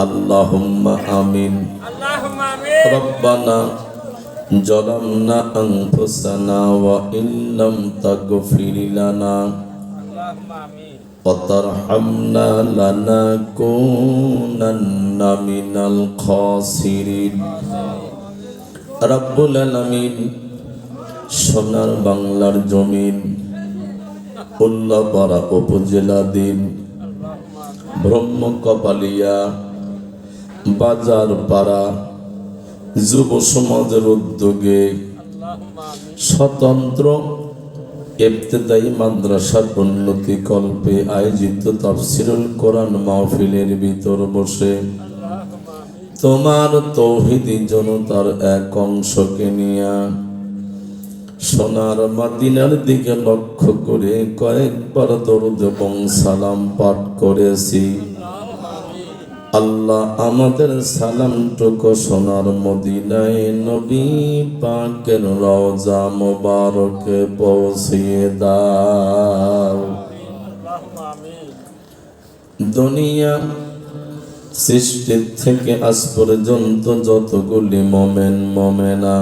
আল্লাহুম্মা আমিন। রব্বানা যালামনা আনফুসানা ওয়া ইল্লাম তাগফির লানা ওয়া তারহামনা লানাকুনান্না মিনাল খাসিরিন। রব্বুল আলামিন, সোনার বাংলার জমিন, উল্লাপাড়া উপজেলাধীন ব্রহ্মকপালিয়া বাজার পাড়া যুব সমাজের উদ্যোগে স্বতন্ত্র ইবতেদায়ী মাদ্রাসার উন্নতি কল্পে আয়োজিত তাফসীরুল কোরআন মাহফিলের ভিতর বসে তোমার তৌহিদি জনতার এক অংশকে নিয়ে সোনার মদিনার দিকে লক্ষ্য করে কয়েকবার দরুদ এবং সালাম পাঠ করেছি। আল্লাহ, আমাদের সালামটুকু সোনার মদিনায় নবী পাকের রওজা মোবারকে পৌঁছিয়ে দাও। দুনিয়া সৃষ্টির থেকে আজ পর্যন্ত যতগুলি মোমেন মোমেনা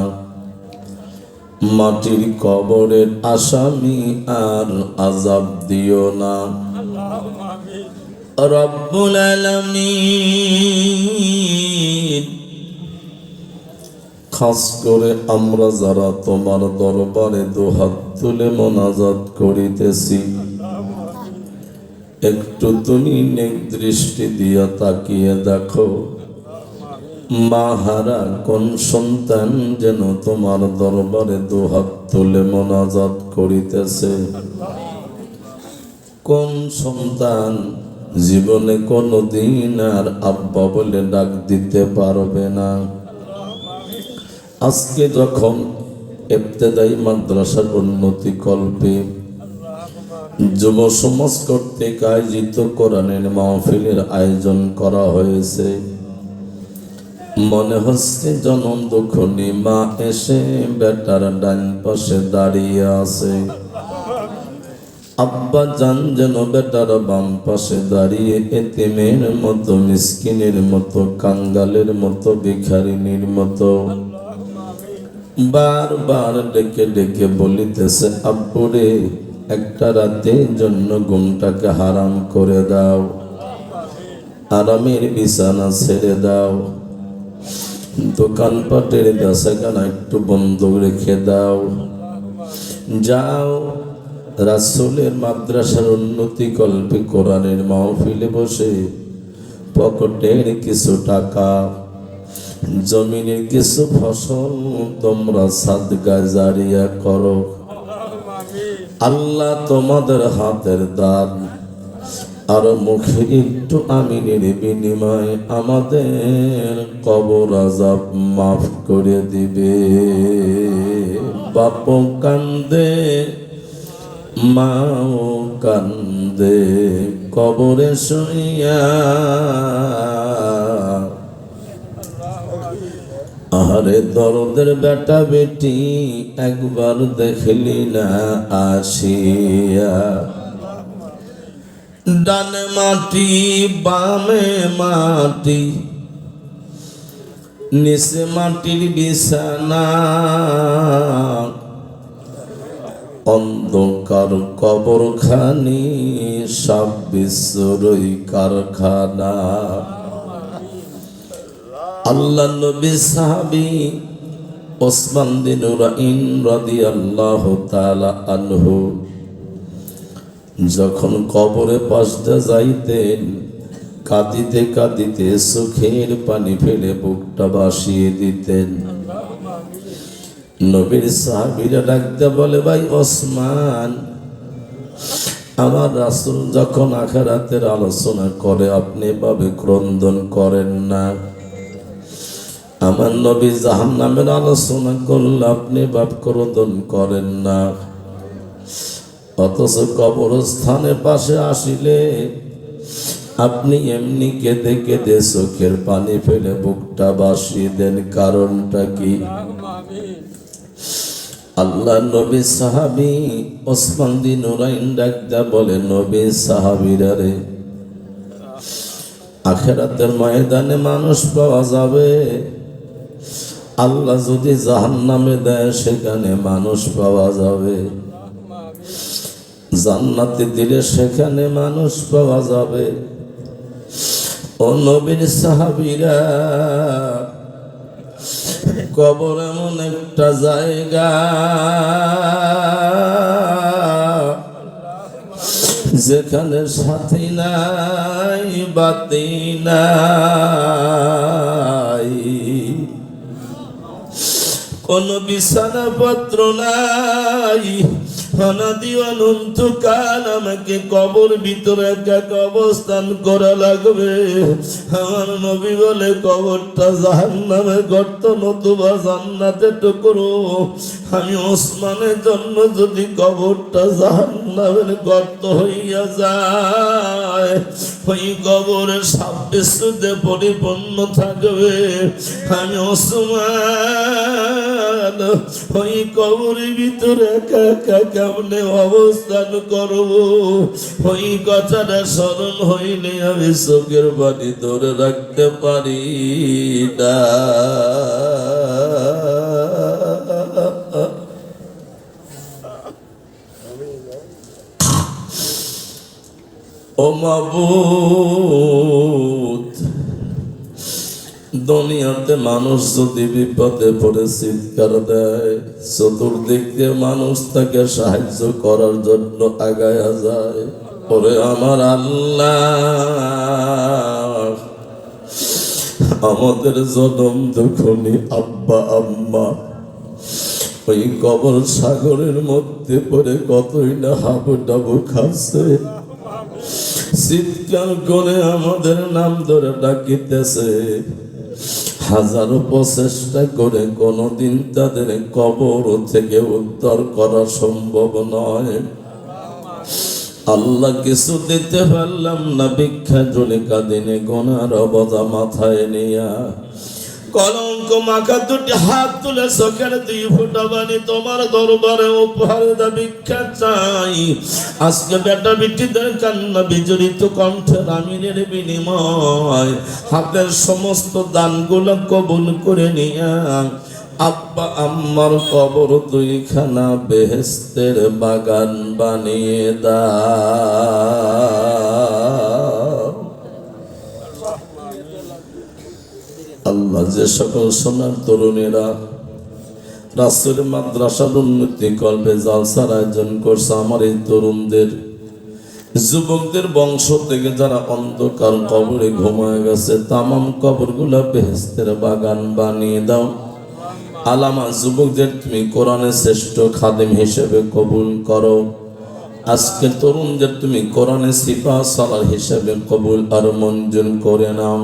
মাটির কবরের আসামি আর আযাব দিও না রব্বুল আলামিন। খাস করে আমরা যারা তোমার দরবারে দুহাত তুলে মোনাজাত করিতেছি, একটু তুমি নেক দৃষ্টি দিয়া তাকিয়ে দেখো, মাহারা কোন সন্তান যেন তোমার দরবারে দুহাত তুলে মোনাজাত করিতেছে। কোন সন্তান জীবনে কোনদিন আর আব্বা বলে ডাক দিতে পারবে না। আজকে যখন ইবতেদায়ী মাদ্রাসার উন্নতি কল্পে যুব সমাজ কর্তৃক আয়োজিত কোরআনের মাহফিলের আয়োজন করা হয়েছে, মনে হচ্ছে জনম দুঃখনী মা এসে বেটার ডান পাশে দাঁড়িয়ে আছে, আব্বা জান যেন বেটার বাম পাশে দাঁড়িয়ে এতিমের মতো, মিসকিনের মতো, কাঙ্গালের মতো, ভিখারিনীর মতো বারবার ডেকে ডেকে বলিতেছে, আব্বুরে একটা রাতের জন্য ঘুমটাকে হারাম করে দাও, আরামের বিছানা ছেড়ে দাও, দোকানপাটের বেচাকেনা একটু বন্ধ রেখে দাও, যাও রাসূলের মাদ্রাসার উন্নতি কল্পে কোরআনের মাহফিলে বসে পকেটের কিছু টাকা, জমিনের কিছু ফসল তোমরা সাদকা জারিয়া করো। আল্লাহ, তোমাদের হাতের দান আর মুখে একটু আমিনের বিনিময়ে আমাদের কবর আযাব মাফ করে দিবে। বাপ কান্দে, মাও কান্দে কবরে শুইয়া, আহারে দরদের বেটা বেটি একবার দেখলি না আসিয়া, ডানে মাটি বামে মাটি, নিচে মাটির বিছানা, অন্ধকার কবরখানি সব বিশ্বরই কারখানা। আল্লাহ নবী সাহাবী ওসমান বিন নুরাইন রাদিয়াল্লাহু তাআলা আনহু যখন কবরে পাশ দিয়ে যাইতেন, কাঁদিতে কাঁদিতে চোখের পানি ফেলে বুকটা ভাসিয়ে দিতেন। নবীর সাহাবীরা ডাকতে বলে, ভাই ওসমান, আমার রাসূল যখন আখিরাতের আলোচনা করে আপনি এভাবে ক্রন্দন করেন না, আমার নবী জাহান্নামের আলোচনা করলে আপনি ভাব ক্রন্দন করেন না, অথচ কবরস্থানের পাশে আসিলে আপনি এমনি কেঁদে কেঁদে চোখের পানি ফেলে বুকটা ভাসিয়ে দেন, কারণটা কি? আল্লাহ নবী সাহাবী ওসমান বিন নুরাইন ডাকতে বলে, নবী সাহাবীরা রে, আখিরাতের ময়দানে মানুষ পাওয়া যাবে। আল্লাহ যদি জাহান্নামে দেয় সেখানে মানুষ পাওয়া যাবে, জান্নাতে দিলে সেখানে মানুষ পাওয়া যাবে। ও নবীর সাহাবীরা, কবর এমন একটা জায়গা যেখানে সাথী নাই, বাতি নাই, কোন বিছানা পত্র নাই, অনাদি অনন্তকাল আমাকে কবর ভিতরে একা অবস্থান করা লাগবে। আমার নবী বলে কবরটা জাহান্নামের গর্ত নতুবা জান্নাতের টুকরো। আমি ওসমানের জন্য যদি কবরটা জাহান্নামের গর্ত হইয়া যায়, ওই কবরের সাব্যস্যতে পরিপূর্ণ থাকবে। আমি ওসমান ওই কবরের ভিতরে একা একা কেমনে অবস্থান করব, ওই কথাটা স্মরণ হইলে আমি চোখের পানি ধরে রাখতে পারি না। ও মাবুদ, দুনিয়াতে মানুষ যদি বিপদে পড়ে চিৎকার দেয়, চতুর্দিক দিয়ে মানুষ তাকে সাহায্য করার জন্য আগায়া যায়। ওরে আমার আল্লাহ, আমাদের জনম দুঃখনি আব্বা আম্মা ওই কবর সাগরের মধ্যে পড়ে কতই না হাবু ডাবু খাচ্ছে, চিৎকার করে আমাদের নাম ধরে ডাকিতেছে। হাজারো প্রচেষ্টা করে কোনোদিন তাদের কবর থেকে উদ্ধার করা সম্ভব নয়। আল্লাহ কিছু দিতে পারলাম না, ভিক্ষা জলে কাঁদিনে গোনার বোঝা মাথায় নিয়া কলঙ্ক মাখা দুটি হাত তুলে চোখের দুই ফোঁটা পানি তোমার দরবারে উপহার দা, ভিক্ষা চাই। আজকে বেটা বিটিদের কান্না বিজড়িত কণ্ঠের আমিনের বিনিময় হাতের সমস্ত দানগুলো কবুল করে নিয়া আব্বা আম্মার কবর দুইখানা বেহেশতের বাগান বানিয়ে দাও। আল্লাহ, যে সকল সোনার তরুণীরা রাসূলের মাদ্রাসার উন্নতি কল্পে জালসার আয়োজন করছে, আমার এই তরুণদের যুবকদের বংশ থেকে যারা অন্ধকার কবরে ঘুমায় গেছে, তামাম কবরগুলা বেহেশতের বাগান বানিয়ে দাও। আলামা যুবকদের তুমি কোরআনের শ্রেষ্ঠ খাদেম হিসেবে কবুল করো। আজকে তরুণদের তুমি কোরআনের সিপাহ সালার হিসেবে কবুল আর মঞ্জুর করে নাও।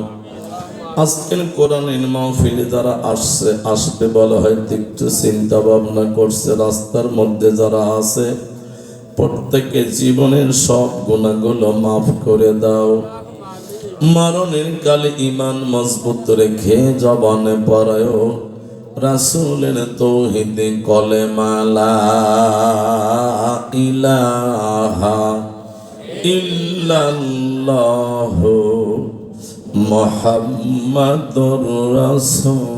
আজকের কোরআনের মাহফিলে যারা আসবে বলা হয়তো একটু চিন্তা ভাবনা করছে, রাস্তার মধ্যে যারা আছে প্রত্যেকের জীবনের সব গুনাহগুলো মাফ করে দাও। মরণের কালে ঈমান মজবুত রেখে জবানে পড়ায় রাসূলের তাওহীদে কলেমা লা ইলাহা ইল্লাল্লাহু মুহাম্মাদুর রাসূলুল্লাহ।